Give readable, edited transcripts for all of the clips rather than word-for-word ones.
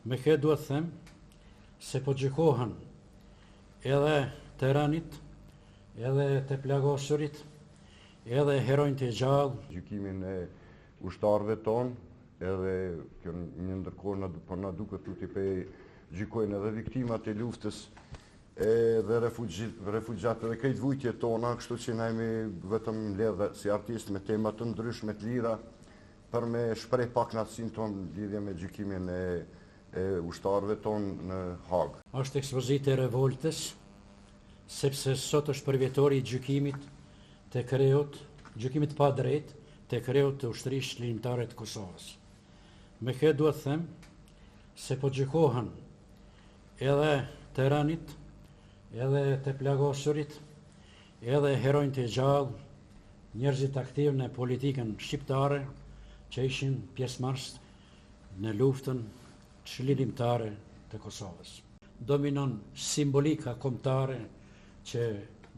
Me këtë duhet të them se po gjykohen edhe të rënit, edhe të plagosurit, edhe heronjt e gjallë. Gjykimin e ushtarëve tonë, edhe kjo një ndërkohë po na duket tuti pe gjykojnë edhe viktimat e luftës dhe refugjatëve dhe krejt vujtje tona, kështu që na jemi vetëm mbledhë si artist me tema të ndryshme të lira për me shpreh pak knatësinë tonë lidhje me gjykimin e ushtarëve tonë në Hagë. Është ekspozite e revoltës, sepse sot është përvjetori i gjykimit të kreut, gjykimit pa drejt, të kreut të ushtrisë çlirimtare të Kosovës. Me këtë duhet të them se po gjykohen edhe të rënit, edhe të plagosurit, edhe heronjt e gjallë, njerëzit aktiv në politikën shqiptare që ishin pjesëmarrës në luftën çlirimtare të Kosovës. Dominon simbolika kombëtare që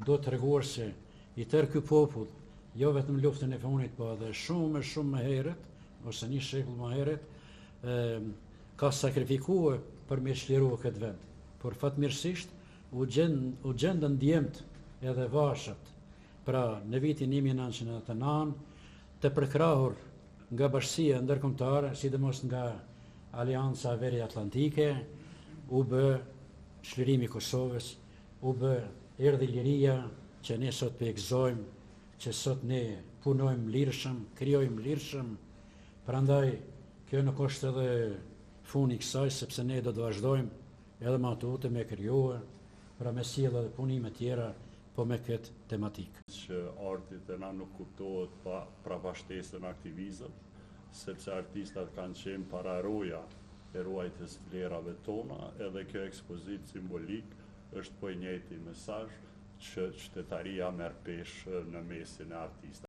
do të treguar se i tërë ky popull, jo vetëm luftën e fundit, po edhe shumë më herët, ose një shekull më herët, ka sakrifikuar për me çliruar këtë vend. Por fatmirësisht u gjendën djemt edhe vashat, pra në vitin 1999, të përkrahur nga bashkësia ndërkombëtare, sidomos nga Alianca Veri Atlantike, u bë çlirimi i Kosovës, u bë erdhi liria që ne sot po e gëzojmë, që sot ne punojmë lirshëm, krijojmë lirshëm. Prandaj kjo nuk është edhe funi i kësaj, sepse ne do të vazhdojmë edhe më tutje me krijuar, pra me sjellë edhe punime tjera, po me këtë tematikë. Që artit e na nuk kuptohet pa prapashtesën aktivizëm, sepse artistat kanë qenë para roja e ruajtjes vlerave tona, edhe kjo ekspozit simbolik është po i njëjti mesazh që qytetaria merr peshë në mesin e artistëve.